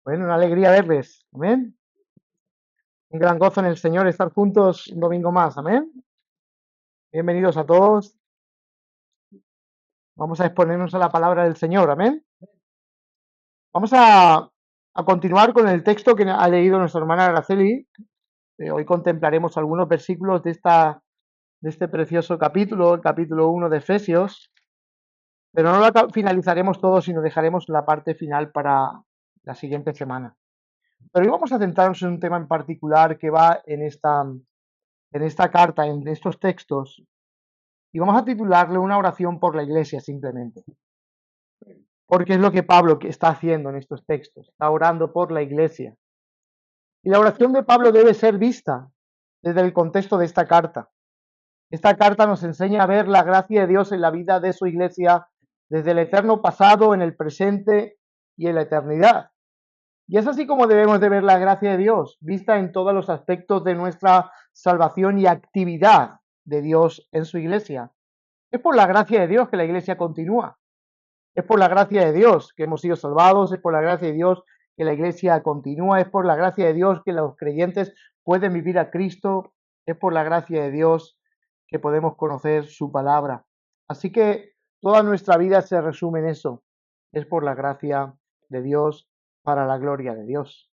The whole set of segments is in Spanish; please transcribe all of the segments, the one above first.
Bueno, una alegría verles. Amén. Un gran gozo en el Señor estar juntos un domingo más. Amén. Bienvenidos a todos. Vamos a exponernos a la palabra del Señor. Amén. Vamos a continuar con el texto que ha leído nuestra hermana Araceli. Hoy contemplaremos algunos versículos de este precioso capítulo, el capítulo 1 de Efesios. Pero no lo finalizaremos todo, sino dejaremos la parte final para la siguiente semana. Pero hoy vamos a centrarnos en un tema en particular que va en esta carta, en estos textos, y vamos a titularle una oración por la iglesia simplemente, porque es lo que Pablo está haciendo en estos textos, está orando por la iglesia. Y la oración de Pablo debe ser vista desde el contexto de esta carta. Esta carta nos enseña a ver la gracia de Dios en la vida de su iglesia desde el eterno pasado, en el presente y en la eternidad. Y es así como debemos de ver la gracia de Dios, vista en todos los aspectos de nuestra salvación y actividad de Dios en su iglesia. Es por la gracia de Dios que la iglesia continúa. Es por la gracia de Dios que hemos sido salvados, es por la gracia de Dios que la iglesia continúa, es por la gracia de Dios que los creyentes pueden vivir a Cristo, es por la gracia de Dios que podemos conocer su palabra. Así que toda nuestra vida se resume en eso. Es por la gracia de Dios, para la gloria de Dios.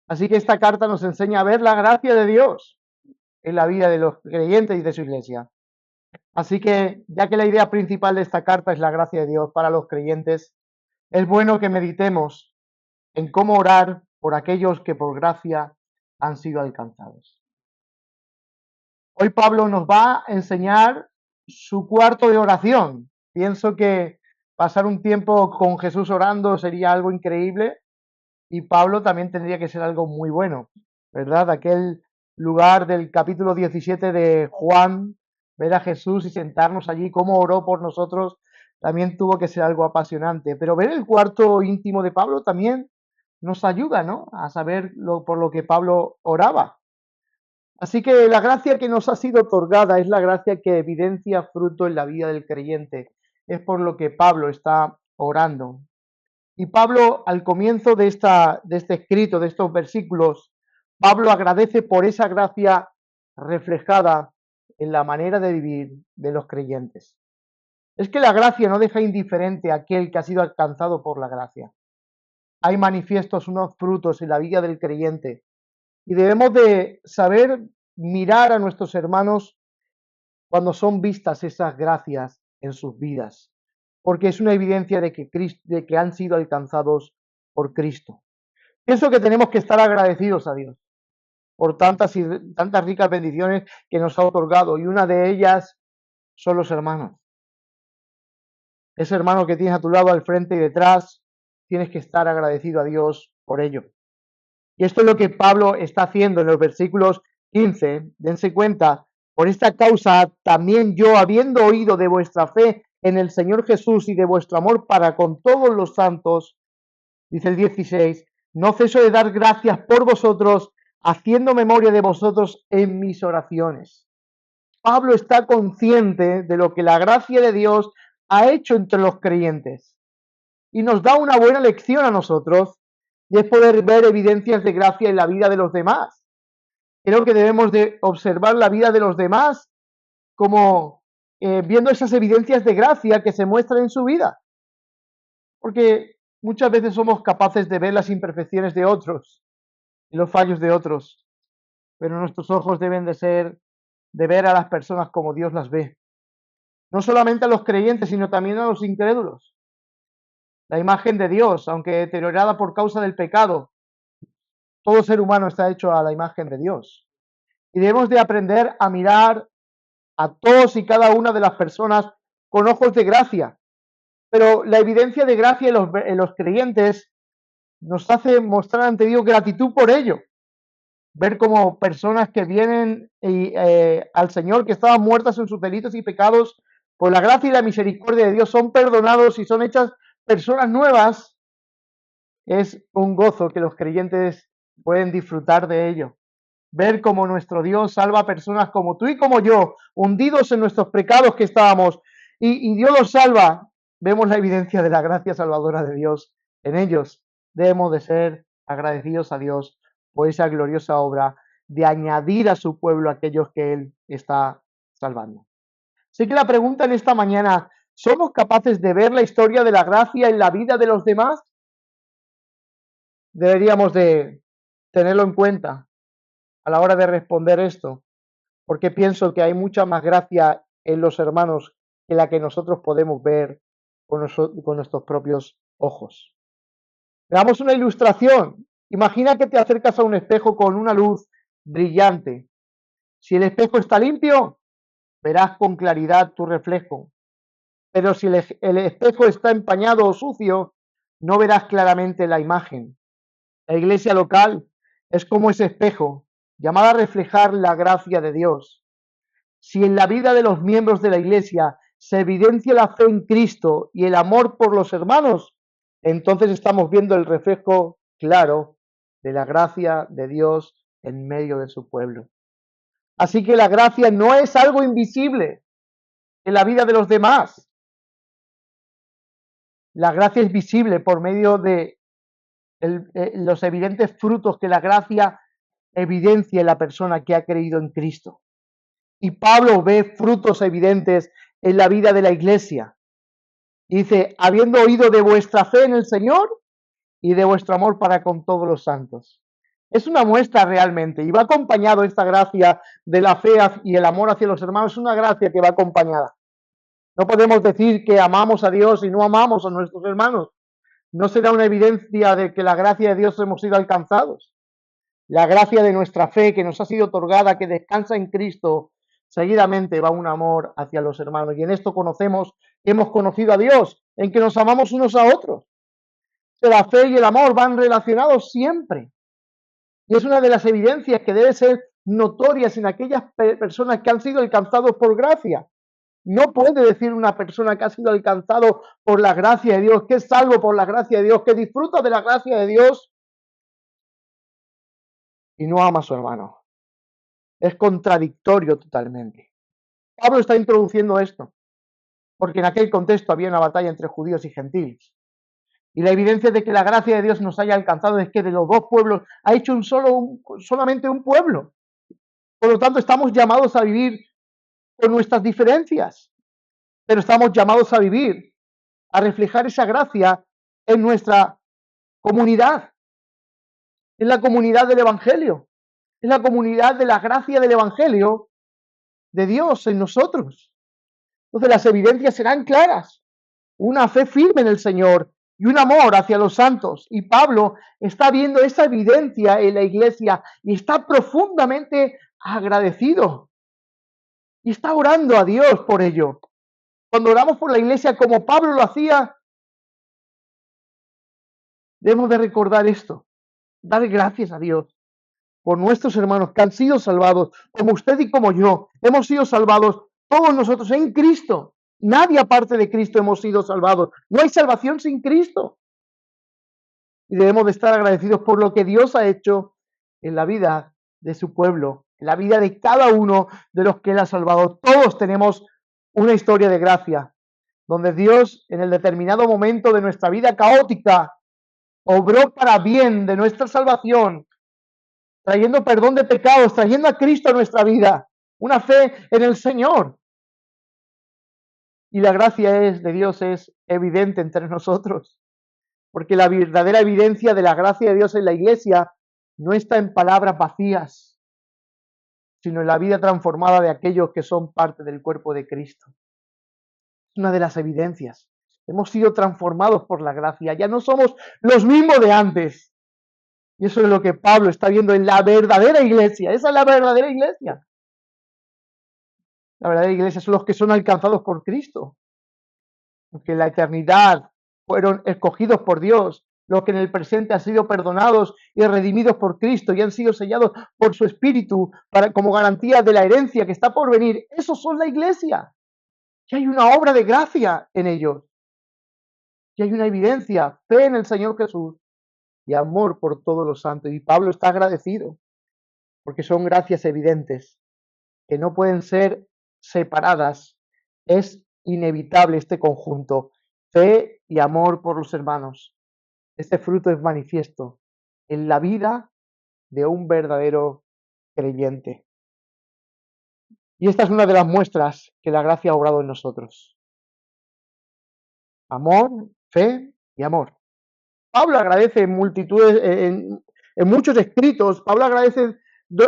Así que esta carta nos enseña a ver la gracia de Dios en la vida de los creyentes y de su iglesia. Así que, ya que la idea principal de esta carta es la gracia de Dios para los creyentes, es bueno que meditemos en cómo orar por aquellos que por gracia han sido alcanzados. Hoy Pablo nos va a enseñar su cuarto de oración. Pienso que pasar un tiempo con Jesús orando sería algo increíble y Pablo también tendría que ser algo muy bueno, ¿verdad? Aquel lugar del capítulo 17 de Juan, ver a Jesús y sentarnos allí, cómo oró por nosotros, también tuvo que ser algo apasionante. Pero ver el cuarto íntimo de Pablo también nos ayuda, ¿no? A saber por lo que Pablo oraba. Así que la gracia que nos ha sido otorgada es la gracia que evidencia fruto en la vida del creyente. Es por lo que Pablo está orando. Y Pablo, al comienzo de este escrito, de estos versículos, Pablo agradece por esa gracia reflejada en la manera de vivir de los creyentes. Es que la gracia no deja indiferente a aquel que ha sido alcanzado por la gracia. Hay manifiestos unos frutos en la vida del creyente y debemos de saber mirar a nuestros hermanos cuando son vistas esas gracias en sus vidas, porque es una evidencia de que han sido alcanzados por Cristo. Pienso que tenemos que estar agradecidos a Dios por tantas ricas bendiciones que nos ha otorgado, y una de ellas son los hermanos. Ese hermano que tienes a tu lado, al frente y detrás, tienes que estar agradecido a Dios por ello. Y esto es lo que Pablo está haciendo en los versículos 15. Dense cuenta, por esta causa también yo, habiendo oído de vuestra fe en el Señor Jesús y de vuestro amor para con todos los santos, dice el 16, no ceso de dar gracias por vosotros, haciendo memoria de vosotros en mis oraciones. Pablo está consciente de lo que la gracia de Dios ha hecho entre los creyentes y nos da una buena lección a nosotros, y es poder ver evidencias de gracia en la vida de los demás. Creo que debemos de observar la vida de los demás como viendo esas evidencias de gracia que se muestran en su vida, porque muchas veces somos capaces de ver las imperfecciones de otros y los fallos de otros, pero nuestros ojos deben de ser de ver a las personas como Dios las ve, no solamente a los creyentes, sino también a los incrédulos. La imagen de Dios, aunque deteriorada por causa del pecado, todo ser humano está hecho a la imagen de Dios. Y debemos de aprender a mirar a todos y cada una de las personas con ojos de gracia. Pero la evidencia de gracia en los creyentes nos hace mostrar ante Dios gratitud por ello. Ver como personas que vienen al Señor, que estaban muertas en sus delitos y pecados, por la gracia y la misericordia de Dios son perdonados y son hechas personas nuevas, es un gozo que los creyentes pueden disfrutar de ello. Ver cómo nuestro Dios salva a personas como tú y como yo, hundidos en nuestros pecados que estábamos, y Dios los salva. Vemos la evidencia de la gracia salvadora de Dios en ellos. Debemos de ser agradecidos a Dios por esa gloriosa obra de añadir a su pueblo a aquellos que Él está salvando. Así que la pregunta en esta mañana, ¿somos capaces de ver la historia de la gracia en la vida de los demás? Deberíamos de tenerlo en cuenta a la hora de responder esto, porque pienso que hay mucha más gracia en los hermanos que la que nosotros podemos ver con nuestros propios ojos. Veamos una ilustración. Imagina que te acercas a un espejo con una luz brillante. Si el espejo está limpio, verás con claridad tu reflejo. Pero si el espejo está empañado o sucio, no verás claramente la imagen. La iglesia local es como ese espejo, llamada a reflejar la gracia de Dios. Si en la vida de los miembros de la iglesia se evidencia la fe en Cristo y el amor por los hermanos, entonces estamos viendo el reflejo claro de la gracia de Dios en medio de su pueblo. Así que la gracia no es algo invisible en la vida de los demás. La gracia es visible por medio de los evidentes frutos que la gracia evidencia en la persona que ha creído en Cristo. Y Pablo ve frutos evidentes en la vida de la iglesia. Dice, habiendo oído de vuestra fe en el Señor y de vuestro amor para con todos los santos. Es una muestra realmente, y va acompañado esta gracia de la fe y el amor hacia los hermanos, es una gracia que va acompañada. No podemos decir que amamos a Dios y no amamos a nuestros hermanos. No será una evidencia de que la gracia de Dios hemos sido alcanzados. La gracia de nuestra fe que nos ha sido otorgada, que descansa en Cristo, seguidamente va un amor hacia los hermanos. Y en esto conocemos que hemos conocido a Dios, en que nos amamos unos a otros. La fe y el amor van relacionados siempre. Y es una de las evidencias que debe ser notorias en aquellas personas que han sido alcanzados por gracia. No puede decir una persona que ha sido alcanzado por la gracia de Dios, que es salvo por la gracia de Dios, que disfruta de la gracia de Dios y no ama a su hermano. Es contradictorio totalmente. Pablo está introduciendo esto, porque en aquel contexto había una batalla entre judíos y gentiles. Y la evidencia de que la gracia de Dios nos haya alcanzado es que de los dos pueblos ha hecho solamente un pueblo. Por lo tanto, estamos llamados a vivir con nuestras diferencias, pero estamos llamados a vivir, a reflejar esa gracia en nuestra comunidad, en la comunidad del Evangelio, en la comunidad de la gracia del Evangelio de Dios en nosotros. Entonces las evidencias serán claras, una fe firme en el Señor y un amor hacia los santos. Y Pablo está viendo esa evidencia en la iglesia y está profundamente agradecido. Y está orando a Dios por ello. Cuando oramos por la iglesia como Pablo lo hacía, debemos de recordar esto, dar gracias a Dios por nuestros hermanos que han sido salvados, como usted y como yo. Hemos sido salvados todos nosotros en Cristo. Nadie aparte de Cristo hemos sido salvados. No hay salvación sin Cristo. Y debemos de estar agradecidos por lo que Dios ha hecho en la vida de su pueblo, en la vida de cada uno de los que Él ha salvado. Todos tenemos una historia de gracia, donde Dios en el determinado momento de nuestra vida caótica obró para bien de nuestra salvación, trayendo perdón de pecados, trayendo a Cristo a nuestra vida, una fe en el Señor. Y la gracia de Dios es evidente entre nosotros, porque la verdadera evidencia de la gracia de Dios en la iglesia no está en palabras vacías, sino en la vida transformada de aquellos que son parte del cuerpo de Cristo. Es una de las evidencias. Hemos sido transformados por la gracia, ya no somos los mismos de antes. Y eso es lo que Pablo está viendo en la verdadera iglesia. Esa es la verdadera iglesia. La verdadera iglesia son los que son alcanzados por Cristo, los que en la eternidad fueron escogidos por Dios, los que en el presente han sido perdonados y redimidos por Cristo y han sido sellados por su Espíritu como garantía de la herencia que está por venir. Esos son la iglesia. Que hay una obra de gracia en ellos. Que hay una evidencia, fe en el Señor Jesús y amor por todos los santos. Y Pablo está agradecido porque son gracias evidentes que no pueden ser separadas. Es inevitable este conjunto, fe y amor por los hermanos. Este fruto es manifiesto en la vida de un verdadero creyente. Y esta es una de las muestras que la gracia ha obrado en nosotros. Amor, fe y amor. Pablo agradece en multitudes, en muchos escritos, Pablo agradece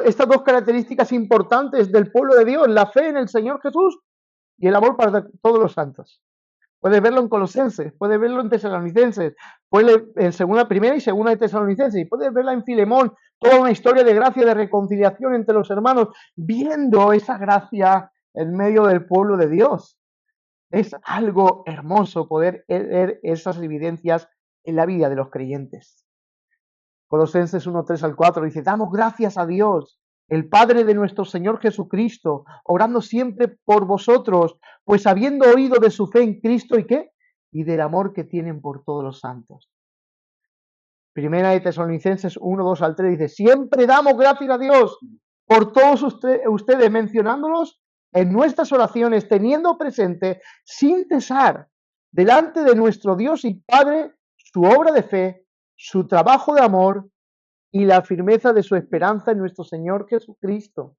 estas dos características importantes del pueblo de Dios, la fe en el Señor Jesús y el amor para todos los santos. Puedes verlo en Colosenses, puedes verlo en Tesalonicenses, puedes en primera y segunda de Tesalonicenses, y puedes verla en Filemón, toda una historia de gracia, de reconciliación entre los hermanos, viendo esa gracia en medio del pueblo de Dios. Es algo hermoso poder ver esas evidencias en la vida de los creyentes. Colosenses 1, 3 al 4 dice, damos gracias a Dios, el Padre de nuestro Señor Jesucristo, orando siempre por vosotros, pues habiendo oído de su fe en Cristo, ¿y qué? Y del amor que tienen por todos los santos. Primera de Tesalonicenses 1, 2 al 3 dice, siempre damos gracias a Dios por todos ustedes, mencionándolos en nuestras oraciones, teniendo presente sin cesar delante de nuestro Dios y Padre su obra de fe, su trabajo de amor y la firmeza de su esperanza en nuestro Señor Jesucristo.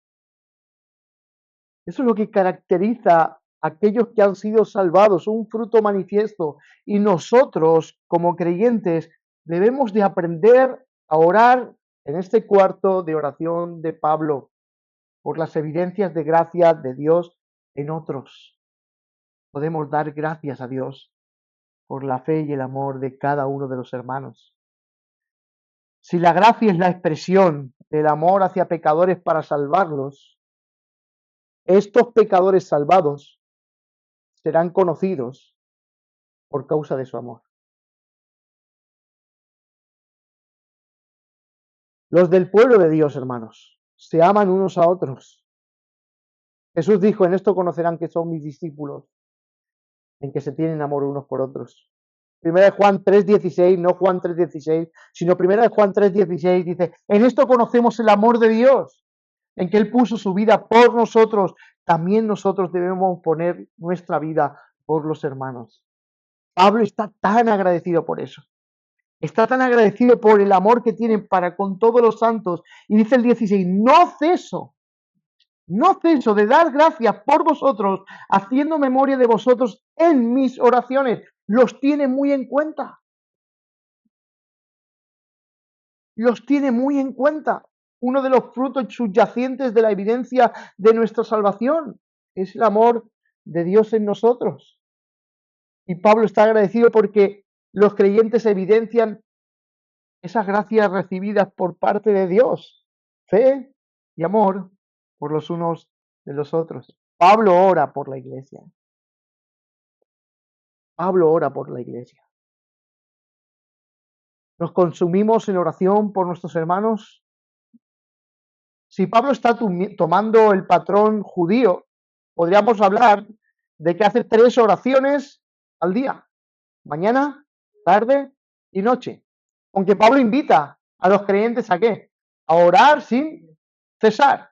Eso es lo que caracteriza a aquellos que han sido salvados, un fruto manifiesto. Y nosotros, como creyentes, debemos de aprender a orar en este cuarto de oración de Pablo por las evidencias de gracia de Dios en otros. Podemos dar gracias a Dios por la fe y el amor de cada uno de los hermanos. Si la gracia es la expresión del amor hacia pecadores para salvarlos, estos pecadores salvados serán conocidos por causa de su amor. Los del pueblo de Dios, hermanos, se aman unos a otros. Jesús dijo, en esto conocerán que son mis discípulos, en que se tienen amor unos por otros. Primera de Juan 3:16, no Juan 3:16, sino primera de Juan 3:16 dice, en esto conocemos el amor de Dios, en que Él puso su vida por nosotros, también nosotros debemos poner nuestra vida por los hermanos. Pablo está tan agradecido por eso. Está tan agradecido por el amor que tienen para con todos los santos. Y dice el 16, no ceso de dar gracias por vosotros, haciendo memoria de vosotros en mis oraciones. Los tiene muy en cuenta. Los tiene muy en cuenta. Uno de los frutos subyacentes de la evidencia de nuestra salvación es el amor de Dios en nosotros. Y Pablo está agradecido porque los creyentes evidencian esas gracias recibidas por parte de Dios, fe y amor por los unos de los otros. Pablo ora por la iglesia. Pablo ora por la iglesia. ¿Nos consumimos en oración por nuestros hermanos? Si Pablo está tomando el patrón judío, podríamos hablar de que hace 3 oraciones al día, mañana, tarde y noche. Aunque Pablo invita a los creyentes a qué? A orar sin cesar.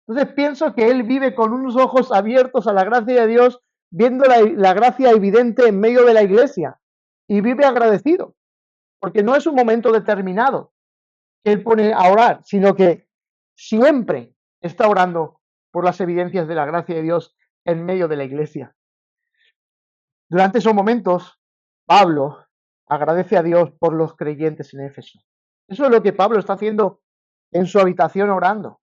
Entonces pienso que él vive con unos ojos abiertos a la gracia de Dios, viendo la gracia evidente en medio de la iglesia. Y vive agradecido, porque no es un momento determinado que él pone a orar, sino que siempre está orando por las evidencias de la gracia de Dios en medio de la iglesia. Durante esos momentos, Pablo agradece a Dios por los creyentes en Éfeso. Eso es lo que Pablo está haciendo en su habitación orando.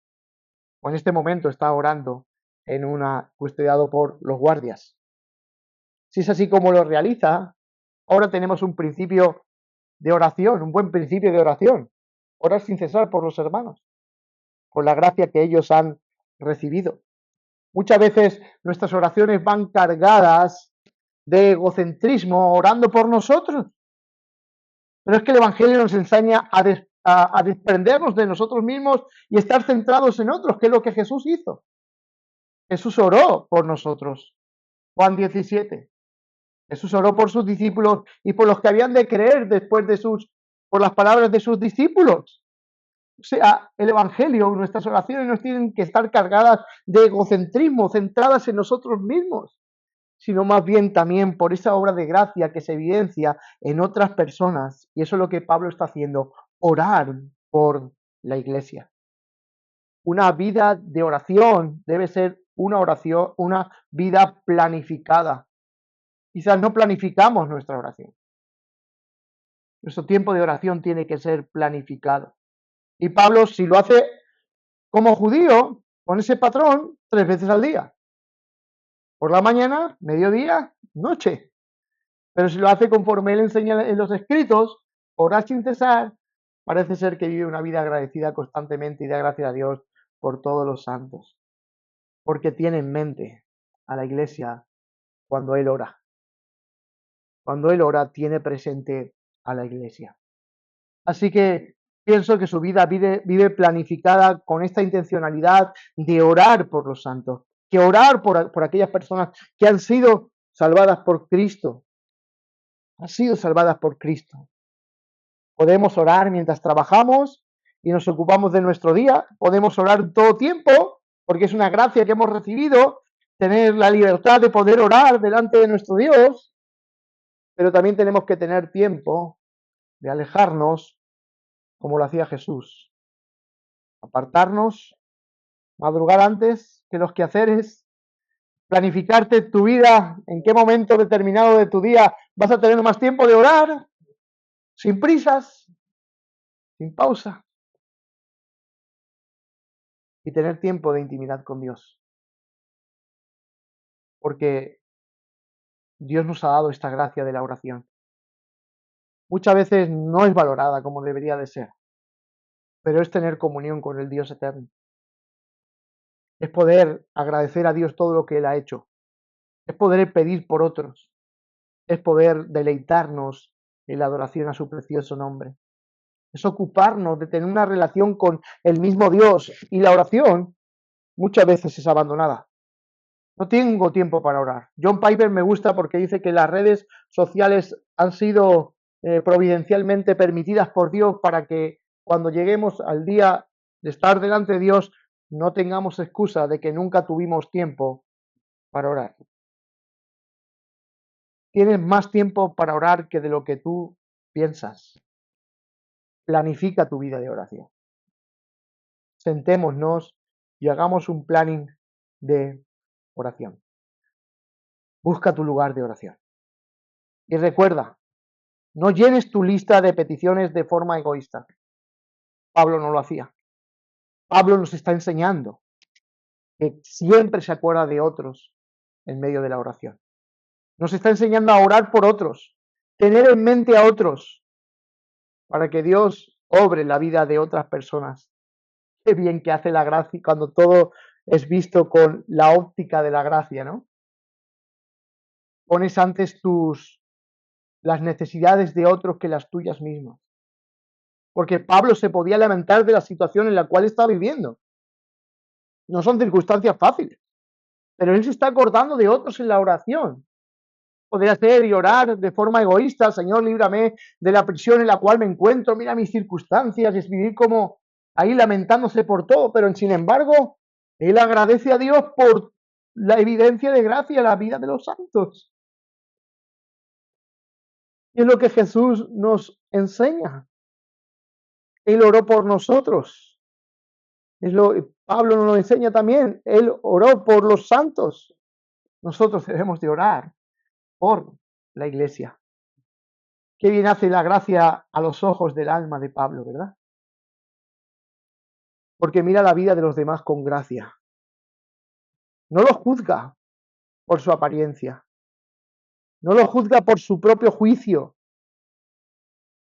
O en este momento está orando en una custodiado por los guardias. Si es así como lo realiza, ahora tenemos un principio de oración, un buen principio de oración. Orar sin cesar por los hermanos, por la gracia que ellos han recibido. Muchas veces nuestras oraciones van cargadas de egocentrismo, orando por nosotros. Pero es que el Evangelio nos enseña a desprendernos de nosotros mismos y estar centrados en otros, que es lo que Jesús hizo. Jesús oró por nosotros. Juan 17. Jesús oró por sus discípulos y por los que habían de creer después por las palabras de sus discípulos. O sea, el Evangelio, nuestras oraciones no tienen que estar cargadas de egocentrismo, centradas en nosotros mismos, sino más bien también por esa obra de gracia que se evidencia en otras personas. Y eso es lo que Pablo está haciendo, orar por la iglesia. Una vida de oración debe ser una oración, una vida planificada. Quizás no planificamos nuestra oración. Nuestro tiempo de oración tiene que ser planificado. Y Pablo, si lo hace como judío, con ese patrón, 3 veces al día. Por la mañana, mediodía, noche. Pero si lo hace conforme él enseña en los escritos, orar sin cesar, parece ser que vive una vida agradecida constantemente y da gracias a Dios por todos los santos. Porque tiene en mente a la iglesia cuando él ora. Cuando él ora, tiene presente a la iglesia. Así que pienso que su vida vive planificada con esta intencionalidad de orar por los santos, que orar por aquellas personas que han sido salvadas por Cristo, han sido salvadas por Cristo. Podemos orar mientras trabajamos y nos ocupamos de nuestro día, podemos orar todo tiempo, porque es una gracia que hemos recibido, tener la libertad de poder orar delante de nuestro Dios, pero también tenemos que tener tiempo de alejarnos como lo hacía Jesús, apartarnos, madrugar antes que los quehaceres, planificarte tu vida, en qué momento determinado de tu día vas a tener más tiempo de orar, sin prisas, sin pausa, y tener tiempo de intimidad con Dios. Porque Dios nos ha dado esta gracia de la oración. Muchas veces no es valorada como debería de ser, pero es tener comunión con el Dios eterno. Es poder agradecer a Dios todo lo que Él ha hecho. Es poder pedir por otros. Es poder deleitarnos en la adoración a su precioso nombre. Es ocuparnos de tener una relación con el mismo Dios. Y la oración muchas veces es abandonada. No tengo tiempo para orar. John Piper me gusta porque dice que las redes sociales han sido providencialmente permitidas por Dios para que cuando lleguemos al día de estar delante de Dios no tengamos excusa de que nunca tuvimos tiempo para orar. Tienes más tiempo para orar que de lo que tú piensas. Planifica tu vida de oración. Sentémonos y hagamos un planning de oración. Busca tu lugar de oración. Y recuerda, no llenes tu lista de peticiones de forma egoísta. Pablo no lo hacía. Pablo nos está enseñando que siempre se acuerda de otros en medio de la oración. Nos está enseñando a orar por otros, tener en mente a otros, para que Dios obre la vida de otras personas. Qué bien que hace la gracia cuando todo es visto con la óptica de la gracia, ¿no? Pones antes las necesidades de otros que las tuyas mismas. Porque Pablo se podía lamentar de la situación en la cual está viviendo. No son circunstancias fáciles, pero él se está acordando de otros en la oración. Podría hacer y orar de forma egoísta, Señor, líbrame de la prisión en la cual me encuentro, mira mis circunstancias, es vivir como ahí lamentándose por todo, pero sin embargo, él agradece a Dios por la evidencia de gracia en la vida de los santos. Y es lo que Jesús nos enseña. Él oró por nosotros. Pablo nos lo enseña también. Él oró por los santos. Nosotros debemos de orar por la iglesia. Qué bien hace la gracia a los ojos del alma de Pablo, ¿verdad? Porque mira la vida de los demás con gracia. No los juzga por su apariencia. No los juzga por su propio juicio,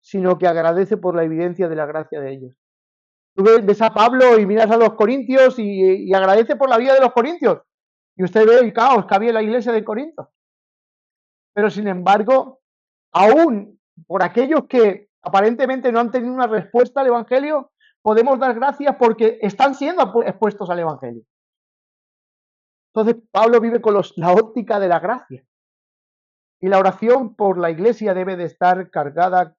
sino que agradece por la evidencia de la gracia de ellos. Tú ves a Pablo y miras a los corintios y agradece por la vida de los corintios. Y usted ve el caos que había en la iglesia de Corinto. Pero sin embargo, aún por aquellos que aparentemente no han tenido una respuesta al Evangelio, podemos dar gracias porque están siendo expuestos al Evangelio. Entonces Pablo vive con la óptica de la gracia. Y la oración por la iglesia debe de estar cargada,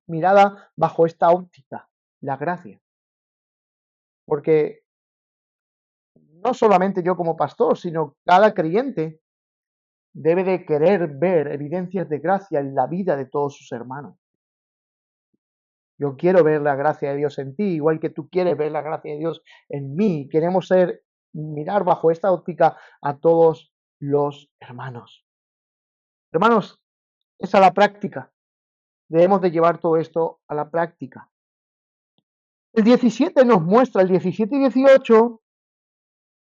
mirada bajo esta óptica, la gracia. Porque no solamente yo como pastor, sino cada creyente debe de querer ver evidencias de gracia en la vida de todos sus hermanos. Yo quiero ver la gracia de Dios en ti, igual que tú quieres ver la gracia de Dios en mí. Queremos mirar bajo esta óptica a todos los hermanos. Hermanos, es a la práctica. Debemos de llevar todo esto a la práctica. El 17 nos muestra, el 17 y 18,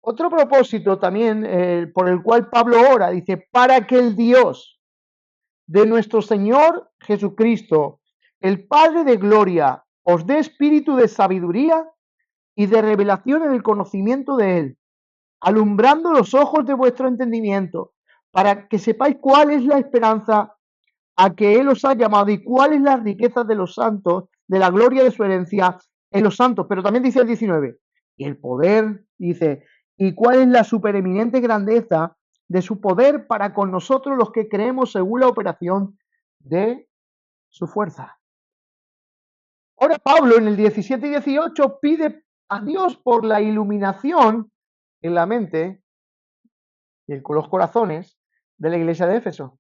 otro propósito también por el cual Pablo ora. Dice, para que el Dios de nuestro Señor Jesucristo, el Padre de gloria, os dé espíritu de sabiduría y de revelación en el conocimiento de Él, alumbrando los ojos de vuestro entendimiento, para que sepáis cuál es la esperanza a que Él os ha llamado y cuál es la riqueza de los santos, de la gloria de su herencia en los santos. Pero también dice el 19, y el poder, dice, y cuál es la supereminente grandeza de su poder para con nosotros los que creemos según la operación de su fuerza. Ahora Pablo en el 17 y 18 pide a Dios por la iluminación en la mente y con los corazones de la iglesia de Éfeso.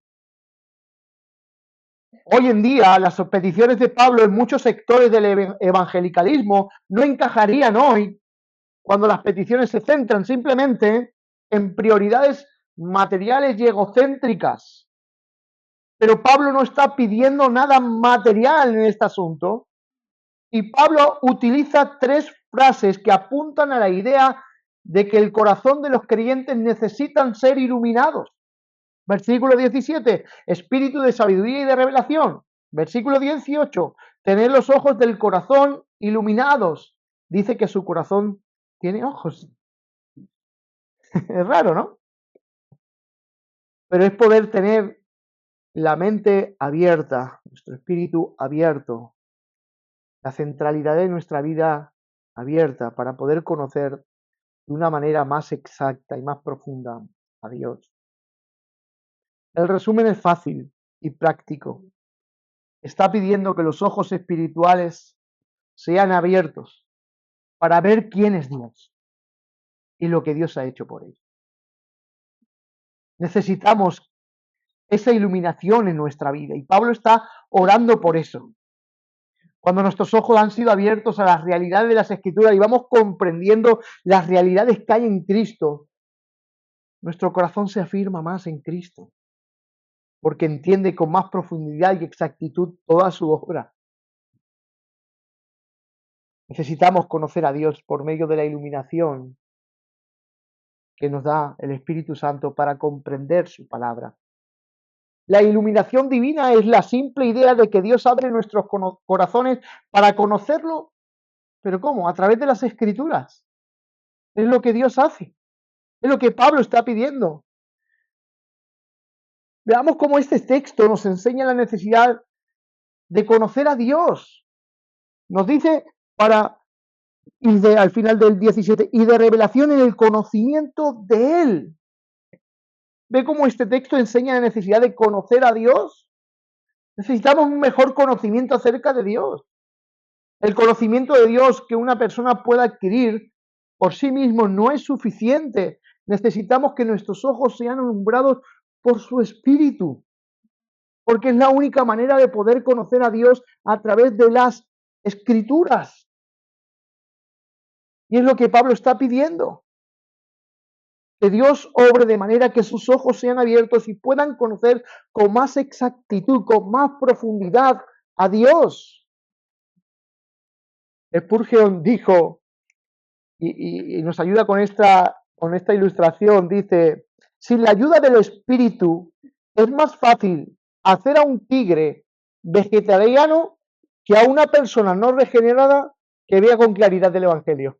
Hoy en día las peticiones de Pablo en muchos sectores del evangelicalismo no encajarían hoy cuando las peticiones se centran simplemente en prioridades materiales y egocéntricas. Pero Pablo no está pidiendo nada material en este asunto y Pablo utiliza tres frases que apuntan a la idea de que el corazón de los creyentes necesitan ser iluminados. Versículo 17, espíritu de sabiduría y de revelación. Versículo 18, tener los ojos del corazón iluminados. Dice que su corazón tiene ojos. Es raro, ¿no? Pero es poder tener la mente abierta, nuestro espíritu abierto, la centralidad de nuestra vida abierta para poder conocer de una manera más exacta y más profunda a Dios. El resumen es fácil y práctico. Está pidiendo que los ojos espirituales sean abiertos para ver quién es Dios y lo que Dios ha hecho por él. Necesitamos esa iluminación en nuestra vida y Pablo está orando por eso. Cuando nuestros ojos han sido abiertos a las realidades de las Escrituras y vamos comprendiendo las realidades que hay en Cristo, nuestro corazón se afirma más en Cristo, porque entiende con más profundidad y exactitud toda su obra. Necesitamos conocer a Dios por medio de la iluminación que nos da el Espíritu Santo para comprender su palabra. La iluminación divina es la simple idea de que Dios abre nuestros corazones para conocerlo, pero ¿cómo? A través de las Escrituras. Es lo que Dios hace, es lo que Pablo está pidiendo. Veamos cómo este texto nos enseña la necesidad de conocer a Dios. Nos dice al final del 17, y de revelación en el conocimiento de Él. ¿Ve cómo este texto enseña la necesidad de conocer a Dios? Necesitamos un mejor conocimiento acerca de Dios. El conocimiento de Dios que una persona pueda adquirir por sí mismo no es suficiente. Necesitamos que nuestros ojos sean alumbrados por su Espíritu, porque es la única manera de poder conocer a Dios a través de las Escrituras. Y es lo que Pablo está pidiendo. Que Dios obre de manera que sus ojos sean abiertos y puedan conocer con más exactitud, con más profundidad a Dios. Spurgeon dijo, y nos ayuda con esta ilustración, dice, sin la ayuda del Espíritu es más fácil hacer a un tigre vegetariano que a una persona no regenerada que vea con claridad el Evangelio.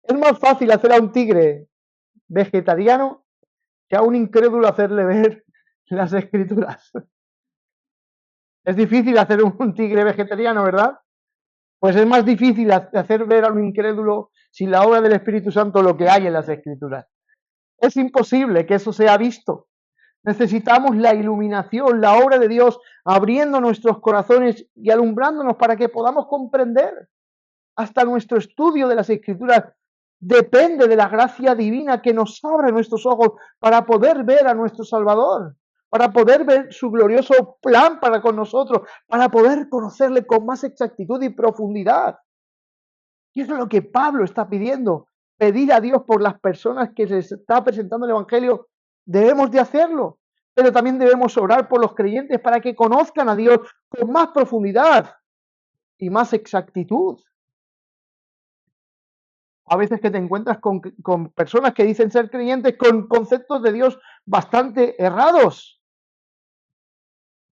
Es más fácil hacer a un tigre vegetariano que a un incrédulo hacerle ver las Escrituras. Es difícil hacer un tigre vegetariano, ¿verdad? Pues es más difícil hacer ver a un incrédulo sin la obra del Espíritu Santo lo que hay en las Escrituras. Es imposible que eso sea visto. Necesitamos la iluminación, la obra de Dios, abriendo nuestros corazones y alumbrándonos para que podamos comprender. Hasta nuestro estudio de las Escrituras depende de la gracia divina que nos abra nuestros ojos para poder ver a nuestro Salvador. para poder ver su glorioso plan para con nosotros, para poder conocerle con más exactitud y profundidad. Y eso es lo que Pablo está pidiendo, pedir a Dios por las personas que se está presentando el Evangelio. Debemos de hacerlo, pero también debemos orar por los creyentes para que conozcan a Dios con más profundidad y más exactitud. A veces que te encuentras con personas que dicen ser creyentes con conceptos de Dios bastante errados.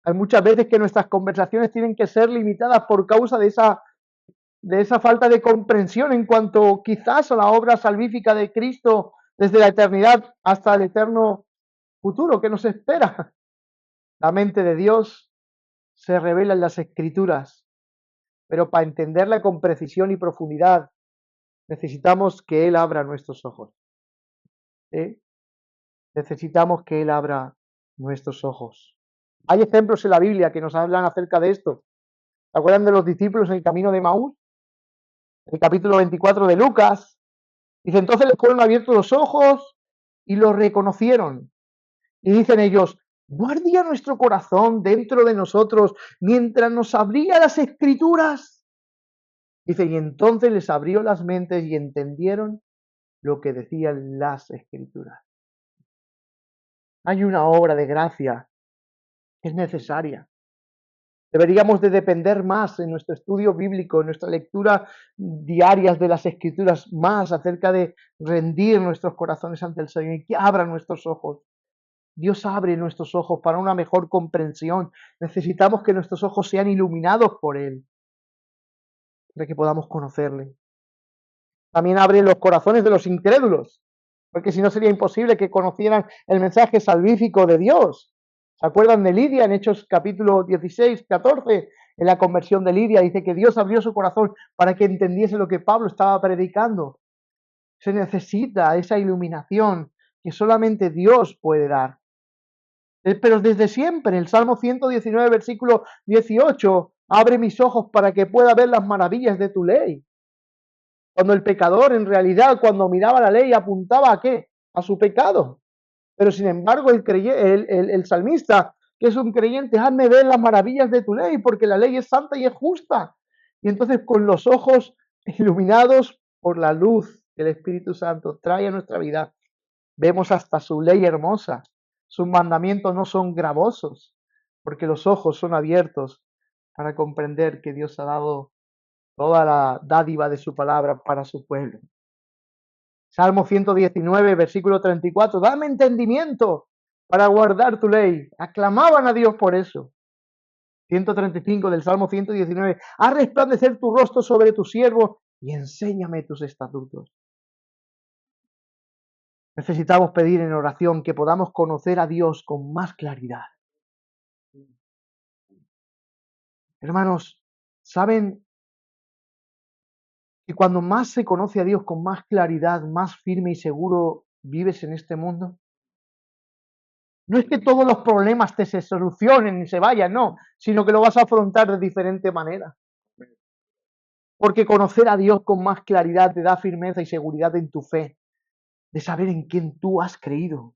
Hay muchas veces que nuestras conversaciones tienen que ser limitadas por causa de esa falta de comprensión en cuanto quizás a la obra salvífica de Cristo desde la eternidad hasta el eterno futuro que nos espera. La mente de Dios se revela en las Escrituras, pero para entenderla con precisión y profundidad necesitamos que Él abra nuestros ojos. ¿Sí? Necesitamos que Él abra nuestros ojos. Hay ejemplos en la Biblia que nos hablan acerca de esto. ¿Se acuerdan de los discípulos en el camino de Maús? El capítulo 24 de Lucas. Dice, entonces les fueron abiertos los ojos y los reconocieron. Y dicen ellos, guardia nuestro corazón dentro de nosotros mientras nos abría las Escrituras. Dice, y entonces les abrió las mentes y entendieron lo que decían las Escrituras. Hay una obra de gracia que es necesaria. Deberíamos de depender más en nuestro estudio bíblico, en nuestra lectura diarias de las Escrituras, más acerca de rendir nuestros corazones ante el Señor y que abra nuestros ojos. Dios abre nuestros ojos para una mejor comprensión. Necesitamos que nuestros ojos sean iluminados por Él, para que podamos conocerle. También abre los corazones de los incrédulos, porque si no sería imposible que conocieran el mensaje salvífico de Dios. ¿Se acuerdan de Lidia en Hechos capítulo 16, 14? En la conversión de Lidia dice que Dios abrió su corazón para que entendiese lo que Pablo estaba predicando. Se necesita esa iluminación que solamente Dios puede dar. Pero desde siempre, el Salmo 119, versículo 18, abre mis ojos para que pueda ver las maravillas de tu ley. Cuando el pecador, en realidad, cuando miraba la ley, apuntaba ¿a qué? A su pecado. Pero sin embargo, el salmista, que es un creyente, hazme ver las maravillas de tu ley, porque la ley es santa y es justa. Y entonces, con los ojos iluminados por la luz que el Espíritu Santo trae a nuestra vida, vemos hasta su ley hermosa. Sus mandamientos no son gravosos, porque los ojos son abiertos para comprender que Dios ha dado toda la dádiva de su palabra para su pueblo. Salmo 119, versículo 34, dame entendimiento para guardar tu ley. Aclamaban a Dios por eso. 135 del Salmo 119, haz resplandecer tu rostro sobre tu siervo y enséñame tus estatutos. Necesitamos pedir en oración que podamos conocer a Dios con más claridad. Hermanos, ¿saben que cuando más se conoce a Dios con más claridad, más firme y seguro vives en este mundo? No es que todos los problemas se solucionen y se vayan, no, sino que lo vas a afrontar de diferente manera. Porque conocer a Dios con más claridad te da firmeza y seguridad en tu fe, de saber en quién tú has creído.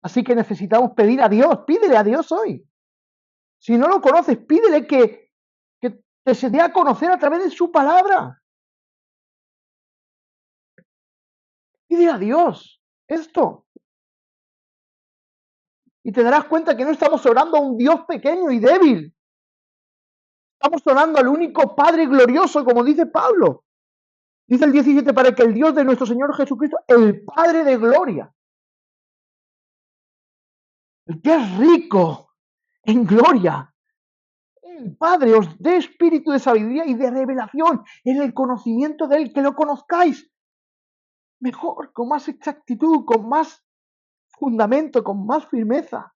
Así que necesitamos pedir a Dios, pídele a Dios hoy. Si no lo conoces, pídele que te se dé a conocer a través de su palabra. Pídele a Dios esto. Y te darás cuenta que no estamos orando a un Dios pequeño y débil. Estamos orando al único Padre glorioso, como dice Pablo. Dice el 17, para que el Dios de nuestro Señor Jesucristo, el Padre de gloria, el que es rico en gloria, el Padre os dé espíritu de sabiduría y de revelación en el conocimiento de Él, que lo conozcáis mejor, con más exactitud, con más fundamento, con más firmeza.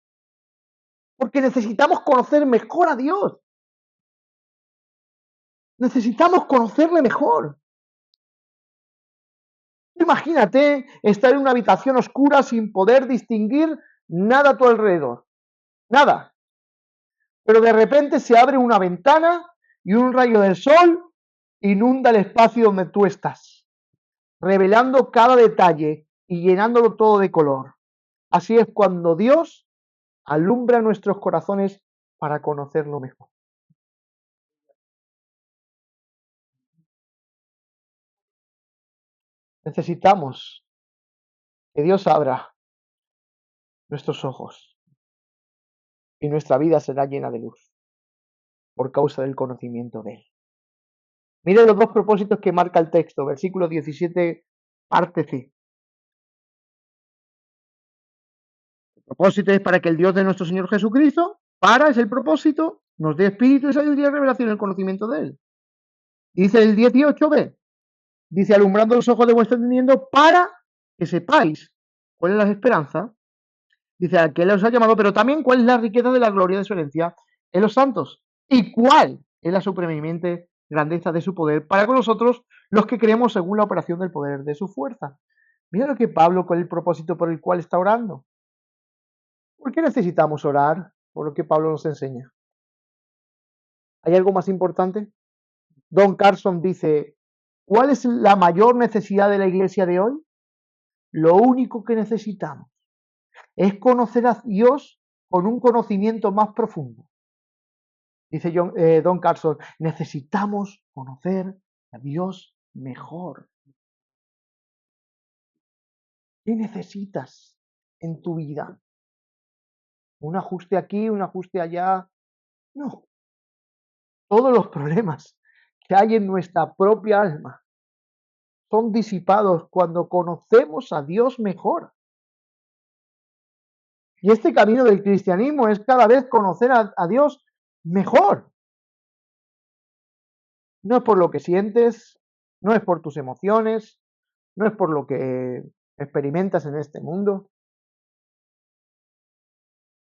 Porque necesitamos conocer mejor a Dios. Necesitamos conocerle mejor. Imagínate estar en una habitación oscura sin poder distinguir nada a tu alrededor. Nada. Pero de repente se abre una ventana y un rayo del sol inunda el espacio donde tú estás, revelando cada detalle y llenándolo todo de color. Así es cuando Dios Alumbra nuestros corazones para conocerlo mejor. Necesitamos que Dios abra nuestros ojos y nuestra vida será llena de luz por causa del conocimiento de Él. Mire los dos propósitos que marca el texto, versículo 17, parte C. El propósito es para que el Dios de nuestro Señor Jesucristo, es el propósito, nos dé espíritu de sabiduría y revelación en el conocimiento de Él. Dice el 18b, dice, alumbrando los ojos de vuestro entendimiento para que sepáis cuál es la esperanza. Dice, a que Él os ha llamado, pero también cuál es la riqueza de la gloria de su herencia en los santos y cuál es la supremamente grandeza de su poder para con nosotros los que creemos según la operación del poder de su fuerza. Mira lo que Pablo, con el propósito por el cual está orando. ¿Por qué necesitamos orar? Por lo que Pablo nos enseña. ¿Hay algo más importante? Don Carson dice, ¿cuál es la mayor necesidad de la iglesia de hoy? Lo único que necesitamos es conocer a Dios con un conocimiento más profundo. Dice Don Carson, necesitamos conocer a Dios mejor. ¿Qué necesitas en tu vida? ¿Un ajuste aquí, un ajuste allá? No. Todos los problemas que hay en nuestra propia alma son disipados cuando conocemos a Dios mejor. Y este camino del cristianismo es cada vez conocer a Dios mejor. No es por lo que sientes, no es por tus emociones, no es por lo que experimentas en este mundo.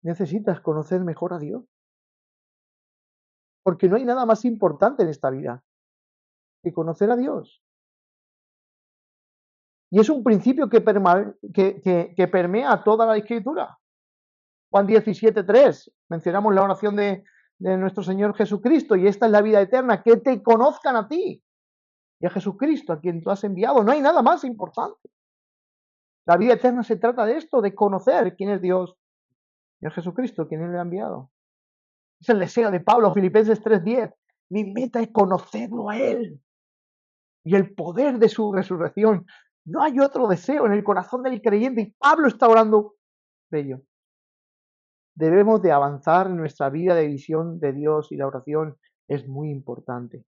Necesitas conocer mejor a Dios. Porque no hay nada más importante en esta vida que conocer a Dios. Y es un principio que permea toda la Escritura. Juan 17:3, mencionamos la oración de nuestro Señor Jesucristo, y esta es la vida eterna, que te conozcan a ti y a Jesucristo, a quien tú has enviado. No hay nada más importante. La vida eterna se trata de esto, de conocer quién es Dios y a Jesucristo, quien Él le ha enviado. Es el deseo de Pablo, Filipenses 3:10. Mi meta es conocerlo a Él y el poder de su resurrección. No hay otro deseo en el corazón del creyente, y Pablo está orando de ello. Debemos de avanzar en nuestra vida de visión de Dios, y la oración es muy importante.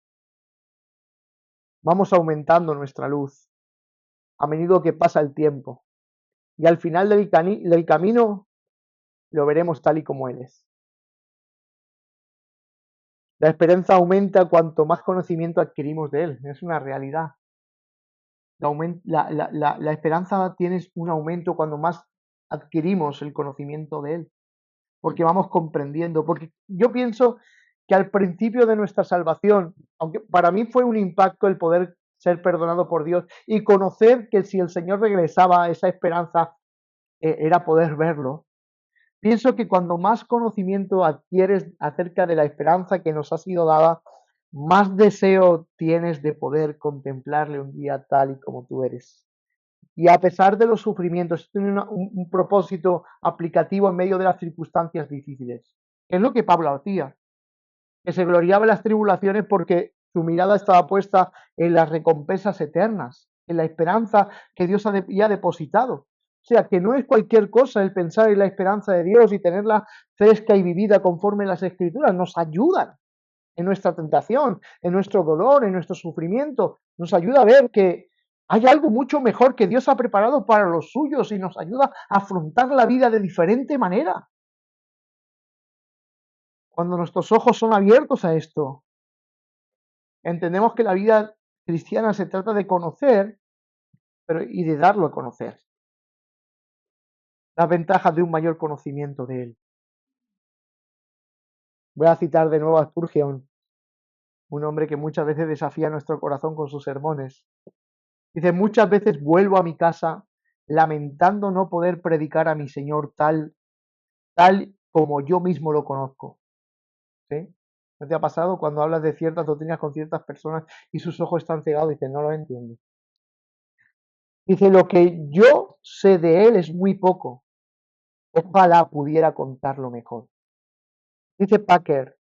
Vamos aumentando nuestra luz a medida que pasa el tiempo, y al final del camino lo veremos tal y como Él es. La esperanza aumenta cuanto más conocimiento adquirimos de Él, es una realidad. La esperanza tiene un aumento cuando más adquirimos el conocimiento de Él, porque vamos comprendiendo. Porque yo pienso que al principio de nuestra salvación, aunque para mí fue un impacto el poder ser perdonado por Dios y conocer que si el Señor regresaba, esa esperanza era poder verlo. Pienso que cuando más conocimiento adquieres acerca de la esperanza que nos ha sido dada, más deseo tienes de poder contemplarle un día tal y como tú eres. Y a pesar de los sufrimientos, tiene un propósito aplicativo en medio de las circunstancias difíciles. Es lo que Pablo hacía, que se gloriaba en las tribulaciones porque su mirada estaba puesta en las recompensas eternas, en la esperanza que Dios había depositado. O sea, que no es cualquier cosa el pensar en la esperanza de Dios y tenerla fresca y vivida conforme las Escrituras. Nos ayudan en nuestra tentación, en nuestro dolor, en nuestro sufrimiento. Nos ayuda a ver que hay algo mucho mejor que Dios ha preparado para los suyos, y nos ayuda a afrontar la vida de diferente manera. Cuando nuestros ojos son abiertos a esto, entendemos que la vida cristiana se trata de conocer, y de darlo a conocer. Las ventajas de un mayor conocimiento de Él. Voy a citar de nuevo a Spurgeon, un hombre que muchas veces desafía nuestro corazón con sus sermones. Dice, muchas veces vuelvo a mi casa lamentando no poder predicar a mi Señor tal como yo mismo lo conozco. ¿Sí? ¿No te ha pasado cuando hablas de ciertas doctrinas con ciertas personas y sus ojos están cegados y dicen, no lo entiendo? Dice, lo que yo sé de Él es muy poco, Ojalá pudiera contarlo mejor. Dice Packer,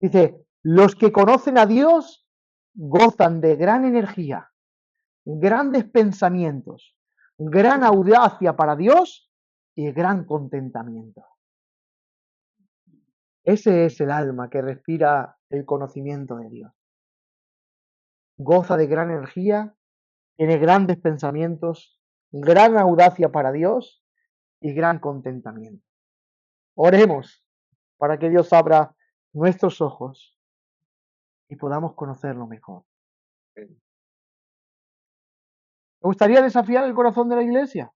dice, los que conocen a Dios gozan de gran energía, grandes pensamientos, gran audacia para Dios y gran contentamiento. Ese es el alma que respira el conocimiento de Dios. Goza de gran energía, tiene grandes pensamientos, gran audacia para Dios y gran contentamiento. Oremos para que Dios abra nuestros ojos y podamos conocerlo mejor. Me gustaría desafiar el corazón de la Iglesia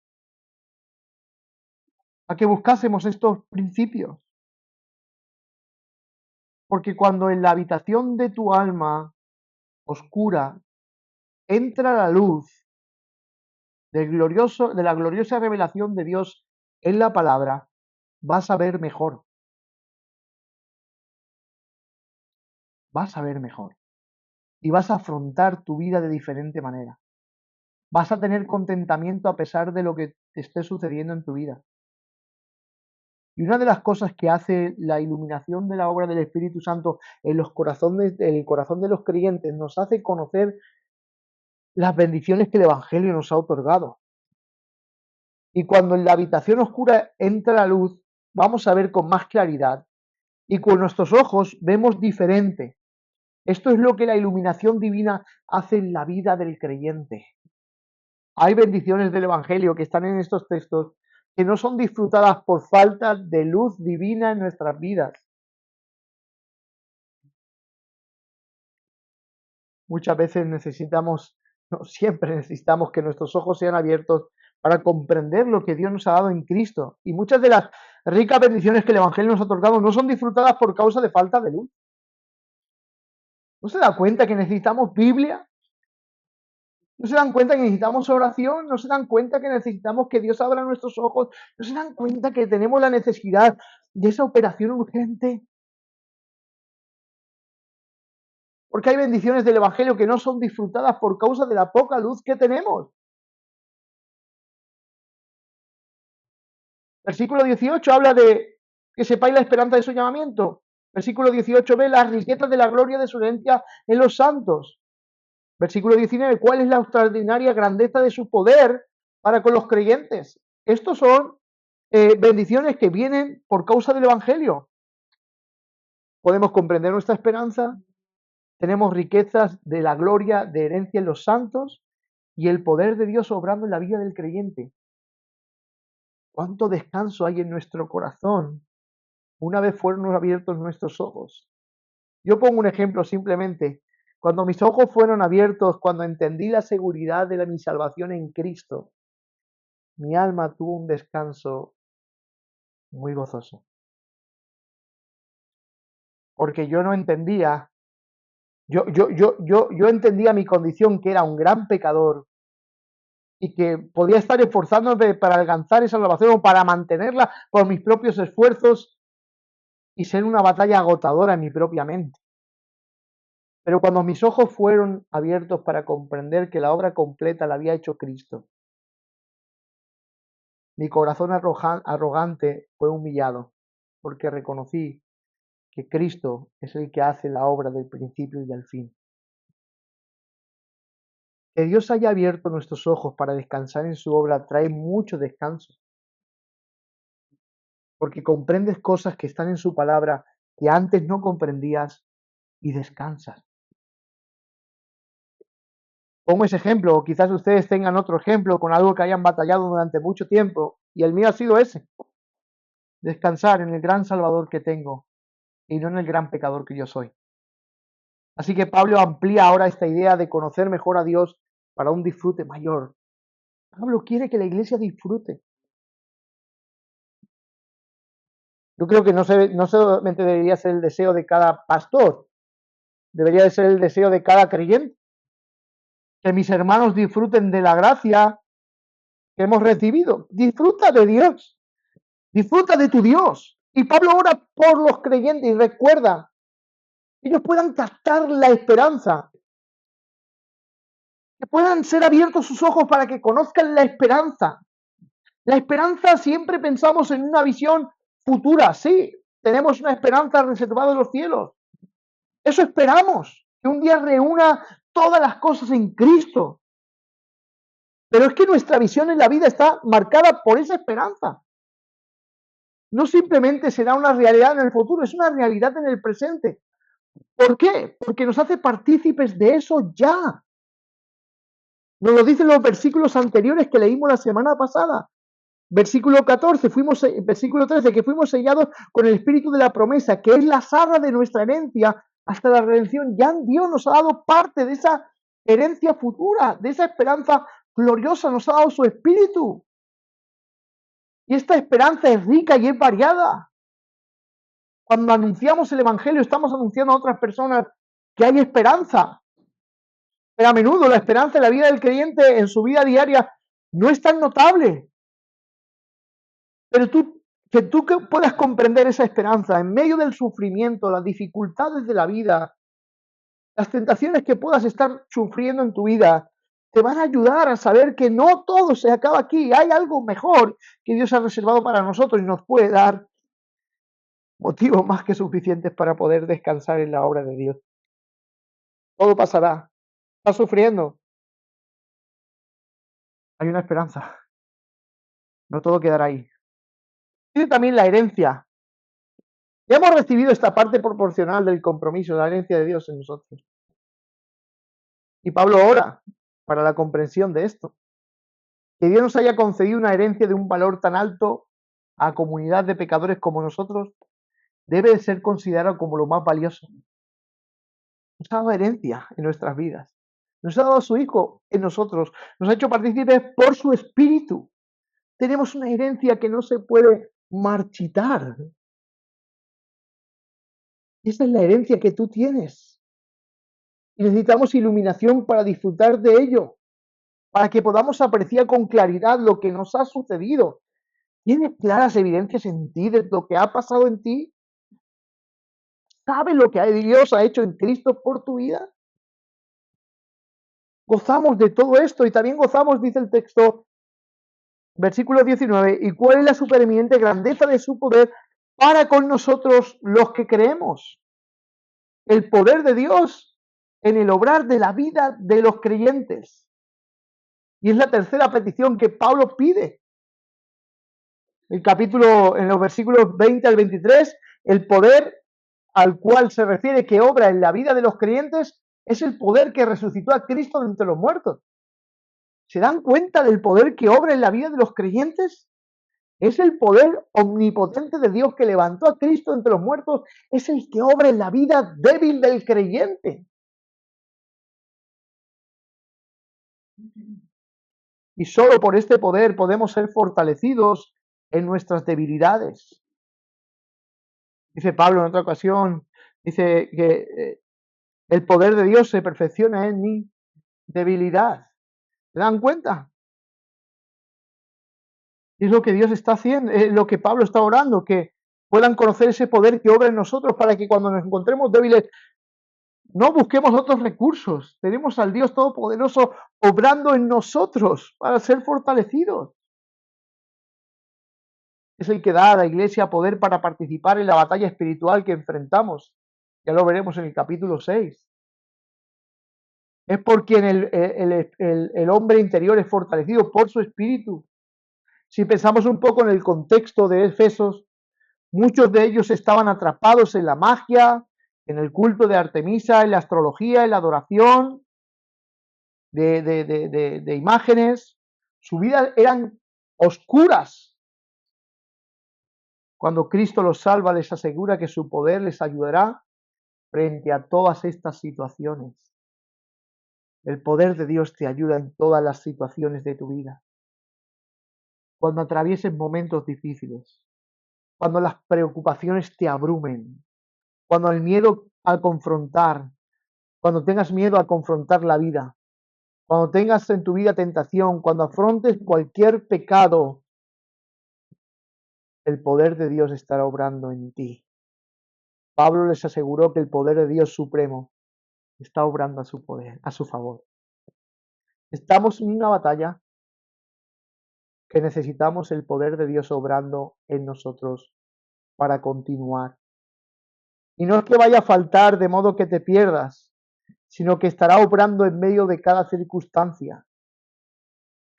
a que buscásemos estos principios, porque cuando en la habitación de tu alma oscura entra la luz de la gloriosa revelación de Dios en la palabra, vas a ver mejor. Vas a ver mejor. Y vas a afrontar tu vida de diferente manera. Vas a tener contentamiento a pesar de lo que te esté sucediendo en tu vida. Y una de las cosas que hace la iluminación de la obra del Espíritu Santo en el corazón de los creyentes nos hace conocer las bendiciones que el Evangelio nos ha otorgado. Y cuando en la habitación oscura entra la luz, vamos a ver con más claridad. Y con nuestros ojos vemos diferente. Esto es lo que la iluminación divina hace en la vida del creyente. Hay bendiciones del Evangelio que están en estos textos que no son disfrutadas por falta de luz divina en nuestras vidas. Muchas veces necesitamos, no siempre necesitamos que nuestros ojos sean abiertos para comprender lo que Dios nos ha dado en Cristo. Y muchas de las ricas bendiciones que el Evangelio nos ha otorgado no son disfrutadas por causa de falta de luz. ¿No se da cuenta que necesitamos Biblia? ¿No se dan cuenta que necesitamos oración? ¿No se dan cuenta que necesitamos que Dios abra nuestros ojos? ¿No se dan cuenta que tenemos la necesidad de esa operación urgente? Porque hay bendiciones del Evangelio que no son disfrutadas por causa de la poca luz que tenemos. Versículo 18 habla de que sepáis la esperanza de su llamamiento. Versículo 18 ve las riquezas de la gloria de su herencia en los santos. Versículo 19, ¿cuál es la extraordinaria grandeza de su poder para con los creyentes? Estos son bendiciones que vienen por causa del Evangelio. Podemos comprender nuestra esperanza, tenemos riquezas de la gloria de herencia en los santos y el poder de Dios obrando en la vida del creyente. ¿Cuánto descanso hay en nuestro corazón una vez fueron abiertos nuestros ojos? Yo pongo un ejemplo simplemente. Cuando mis ojos fueron abiertos, cuando entendí la seguridad de mi salvación en Cristo, mi alma tuvo un descanso muy gozoso. Porque yo no entendía, yo entendía mi condición, que era un gran pecador y que podía estar esforzándome para alcanzar esa salvación o para mantenerla por mis propios esfuerzos y ser una batalla agotadora en mi propia mente. Pero cuando mis ojos fueron abiertos para comprender que la obra completa la había hecho Cristo, mi corazón arrogante fue humillado, porque reconocí que Cristo es el que hace la obra del principio y al fin. Que Dios haya abierto nuestros ojos para descansar en su obra trae mucho descanso, porque comprendes cosas que están en su palabra que antes no comprendías y descansas. Pongo ese ejemplo, o quizás ustedes tengan otro ejemplo con algo que hayan batallado durante mucho tiempo, y el mío ha sido ese: descansar en el gran Salvador que tengo y no en el gran pecador que yo soy. Así que Pablo amplía ahora esta idea de conocer mejor a Dios para un disfrute mayor. Pablo quiere que la iglesia disfrute. Yo creo que no solamente debería ser el deseo de cada pastor, debería de ser el deseo de cada creyente. Que mis hermanos disfruten de la gracia que hemos recibido. Disfruta de Dios. Disfruta de tu Dios. Y Pablo ora por los creyentes y recuerda que ellos puedan captar la esperanza, que puedan ser abiertos sus ojos para que conozcan la esperanza La esperanza siempre pensamos en una visión futura, sí, tenemos una esperanza reservada en los cielos. Eso esperamos, que un día reúna todas las cosas en Cristo. Pero es que nuestra visión en la vida está marcada por esa esperanza. No simplemente será una realidad en el futuro, es una realidad en el presente. ¿Por qué? Porque nos hace partícipes de eso ya. Nos lo dicen los versículos anteriores que leímos la semana pasada. Versículo 14, versículo 13, que fuimos sellados con el espíritu de la promesa, que es la saga de nuestra herencia hasta la redención. Ya Dios nos ha dado parte de esa herencia futura, de esa esperanza gloriosa, nos ha dado su espíritu. Y esta esperanza es rica y es variada. Cuando anunciamos el Evangelio, estamos anunciando a otras personas que hay esperanza. Pero a menudo la esperanza en la vida del creyente, en su vida diaria, no es tan notable. Pero que tú puedas comprender esa esperanza en medio del sufrimiento, las dificultades de la vida, las tentaciones que puedas estar sufriendo en tu vida, te van a ayudar a saber que no todo se acaba aquí. Hay algo mejor que Dios ha reservado para nosotros y nos puede dar motivos más que suficientes para poder descansar en la obra de Dios. Todo pasará. Estás sufriendo. Hay una esperanza. No todo quedará ahí. Tiene también la herencia. Ya hemos recibido esta parte proporcional del compromiso, la herencia de Dios en nosotros. Y Pablo ora para la comprensión de esto. Que Dios nos haya concedido una herencia de un valor tan alto a comunidad de pecadores como nosotros, debe de ser considerado como lo más valioso. Nos ha dado herencia en nuestras vidas. Nos ha dado a su Hijo en nosotros. Nos ha hecho partícipes por su Espíritu. Tenemos una herencia que no se puede marchitar. Esa es la herencia que tú tienes. Y necesitamos iluminación para disfrutar de ello, para que podamos apreciar con claridad lo que nos ha sucedido. ¿Tienes claras evidencias en ti de lo que ha pasado en ti? ¿Sabes lo que Dios ha hecho en Cristo por tu vida? Gozamos de todo esto y también gozamos, dice el texto, versículo 19, y cuál es la supereminente grandeza de su poder para con nosotros los que creemos. El poder de Dios en el obrar de la vida de los creyentes. Y es la tercera petición que Pablo pide. El capítulo, en los versículos 20 al 23, el poder al cual se refiere que obra en la vida de los creyentes es el poder que resucitó a Cristo de entre los muertos. ¿Se dan cuenta del poder que obra en la vida de los creyentes? Es el poder omnipotente de Dios que levantó a Cristo entre los muertos, es el que obra en la vida débil del creyente. Y solo por este poder podemos ser fortalecidos en nuestras debilidades. Dice Pablo en otra ocasión, dice que el poder de Dios se perfecciona en mi debilidad. ¿Se dan cuenta? Es lo que Dios está haciendo, es lo que Pablo está orando, que puedan conocer ese poder que obra en nosotros para que cuando nos encontremos débiles no busquemos otros recursos. Tenemos al Dios Todopoderoso obrando en nosotros para ser fortalecidos. Es el que da a la iglesia poder para participar en la batalla espiritual que enfrentamos. Ya lo veremos en el capítulo 6. Es por quien el hombre interior es fortalecido por su espíritu. Si pensamos un poco en el contexto de Efesos, muchos de ellos estaban atrapados en la magia, en el culto de Artemisa, en la astrología, en la adoración de imágenes. Su vida eran oscuras. Cuando Cristo los salva, les asegura que su poder les ayudará frente a todas estas situaciones. El poder de Dios te ayuda en todas las situaciones de tu vida. Cuando atravieses momentos difíciles, cuando las preocupaciones te abrumen, cuando el miedo a confrontar, cuando tengas miedo a confrontar la vida, cuando tengas en tu vida tentación, cuando afrontes cualquier pecado, el poder de Dios estará obrando en ti. Pablo les aseguró que el poder de Dios supremo está obrando a su poder, a su favor. Estamos en una batalla. que necesitamos el poder de Dios obrando en nosotros para continuar. Y no es que vaya a faltar de modo que te pierdas, sino que estará obrando en medio de cada circunstancia.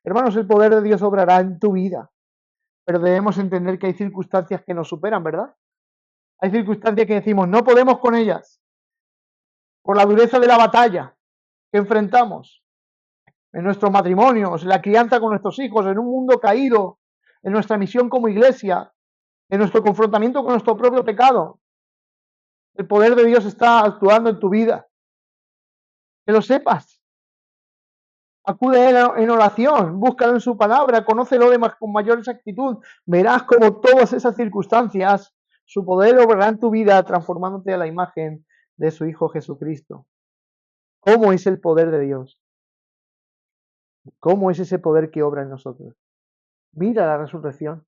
Hermanos, el poder de Dios obrará en tu vida, pero debemos entender que hay circunstancias que nos superan, ¿verdad? Hay circunstancias que decimos, no podemos con ellas, por la dureza de la batalla que enfrentamos en nuestros matrimonios, en la crianza con nuestros hijos, en un mundo caído, en nuestra misión como iglesia, en nuestro confrontamiento con nuestro propio pecado. El poder de Dios está actuando en tu vida. Que lo sepas. Acude a Él en oración, búscalo en su palabra, conócelo con mayor exactitud. Verás como todas esas circunstancias, su poder obrará en tu vida, transformándote a la imagen de su Hijo Jesucristo. ¿Cómo es el poder de Dios? ¿Cómo es ese poder que obra en nosotros? Mira la resurrección.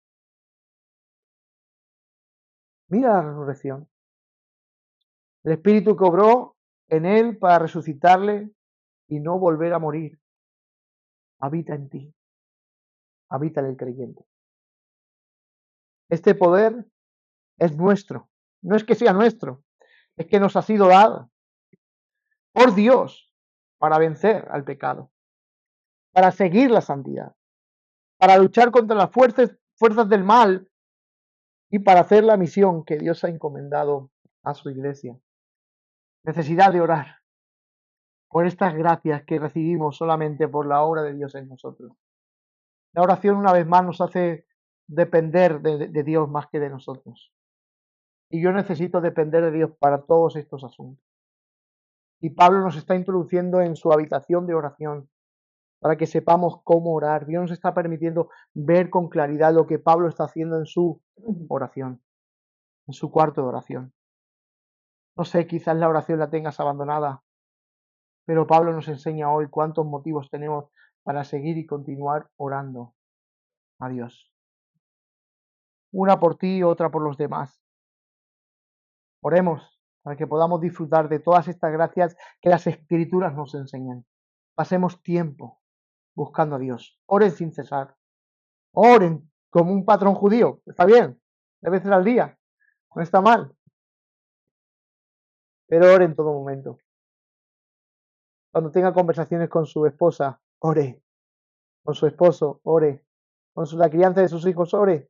Mira la resurrección. El Espíritu que obró en Él para resucitarle y no volver a morir, habita en ti, habita en el creyente. Este poder es nuestro. No es que sea nuestro, es que nos ha sido dado por Dios para vencer al pecado, para seguir la santidad, para luchar contra las fuerzas del mal y para hacer la misión que Dios ha encomendado a su iglesia. Necesidad de orar por estas gracias que recibimos solamente por la obra de Dios en nosotros. La oración una vez más nos hace depender de Dios más que de nosotros. Y yo necesito depender de Dios para todos estos asuntos. Y Pablo nos está introduciendo en su habitación de oración para que sepamos cómo orar. Dios nos está permitiendo ver con claridad lo que Pablo está haciendo en su oración, en su cuarto de oración. No sé, quizás la oración la tengas abandonada, pero Pablo nos enseña hoy cuántos motivos tenemos para seguir y continuar orando a Dios. Una por ti, otra por los demás. Oremos para que podamos disfrutar de todas estas gracias que las Escrituras nos enseñan. Pasemos tiempo buscando a Dios. Oren sin cesar. Oren como un patrón judío. Está bien, 3 veces al día. No está mal. Pero ore en todo momento. Cuando tenga conversaciones con su esposa, ore. Con su esposo, ore. Con la crianza de sus hijos, ore.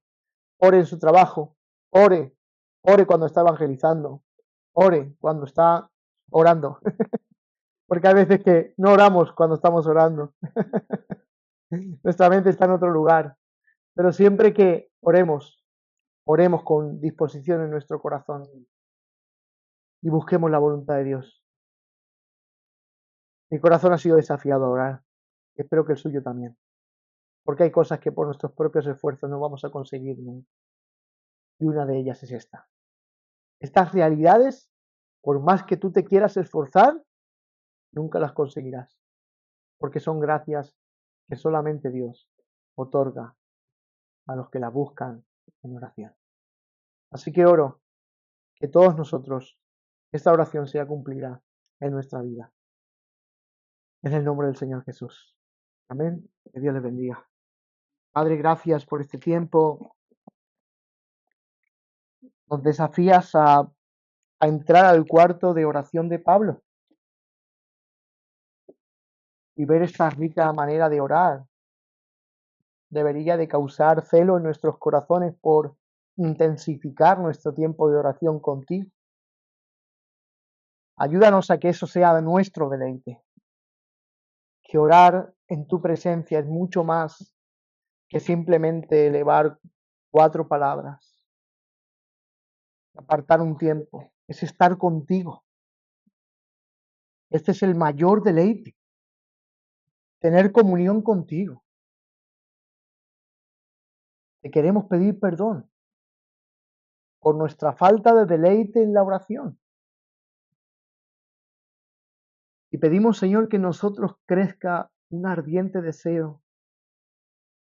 Ore en su trabajo. Ore. Ore cuando está evangelizando. Ore cuando está orando. Porque hay veces que no oramos cuando estamos orando. Nuestra mente está en otro lugar. Pero siempre que oremos, oremos con disposición en nuestro corazón y busquemos la voluntad de Dios. Mi corazón ha sido desafiado a orar. Espero que el suyo también. Porque hay cosas que por nuestros propios esfuerzos no vamos a conseguir nunca. Y una de ellas es esta. Estas realidades, por más que tú te quieras esforzar, nunca las conseguirás. Porque son gracias que solamente Dios otorga a los que la buscan en oración. Así que oro que todos nosotros esta oración sea cumplida en nuestra vida. En el nombre del Señor Jesús. Amén. Que Dios les bendiga. Padre, gracias por este tiempo. Nos desafías a entrar al cuarto de oración de Pablo y ver esta rica manera de orar. Debería de causar celo en nuestros corazones por intensificar nuestro tiempo de oración contigo. Ayúdanos a que eso sea nuestro deleite. Que orar en tu presencia es mucho más que simplemente elevar 4 palabras. Apartar un tiempo, es estar contigo. Este es el mayor deleite, tener comunión contigo. Te queremos pedir perdón por nuestra falta de deleite en la oración. Y pedimos, Señor, que en nosotros crezca un ardiente deseo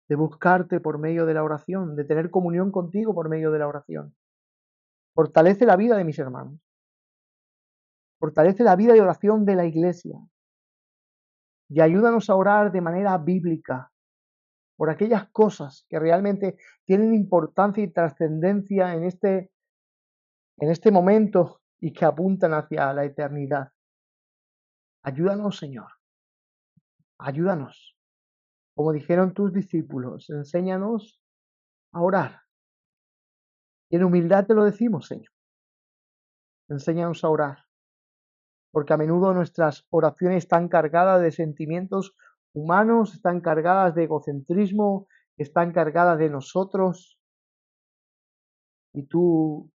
de buscarte por medio de la oración, de tener comunión contigo por medio de la oración. Fortalece la vida de mis hermanos. Fortalece la vida de oración de la iglesia. Y ayúdanos a orar de manera bíblica, por aquellas cosas que realmente tienen importancia y trascendencia en este momento y que apuntan hacia la eternidad. Ayúdanos, Señor, ayúdanos. Como dijeron tus discípulos, enséñanos a orar. Y en humildad te lo decimos, Señor. Enséñanos a orar, porque a menudo nuestras oraciones están cargadas de sentimientos humanos, están cargadas de egocentrismo, están cargadas de nosotros, y tu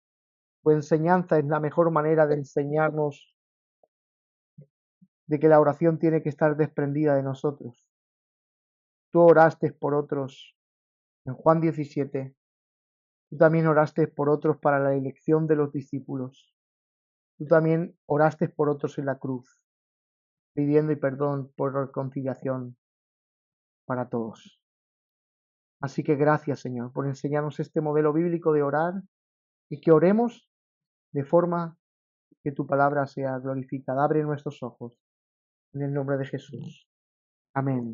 enseñanza es la mejor manera de enseñarnos de que la oración tiene que estar desprendida de nosotros. Tú oraste por otros en Juan 17, tú también oraste por otros para la elección de los discípulos, tú también oraste por otros en la cruz, pidiendo y perdón por reconciliación para todos. Así que gracias, Señor, por enseñarnos este modelo bíblico de orar y que oremos de forma que tu palabra sea glorificada. Abre nuestros ojos en el nombre de Jesús. Amén.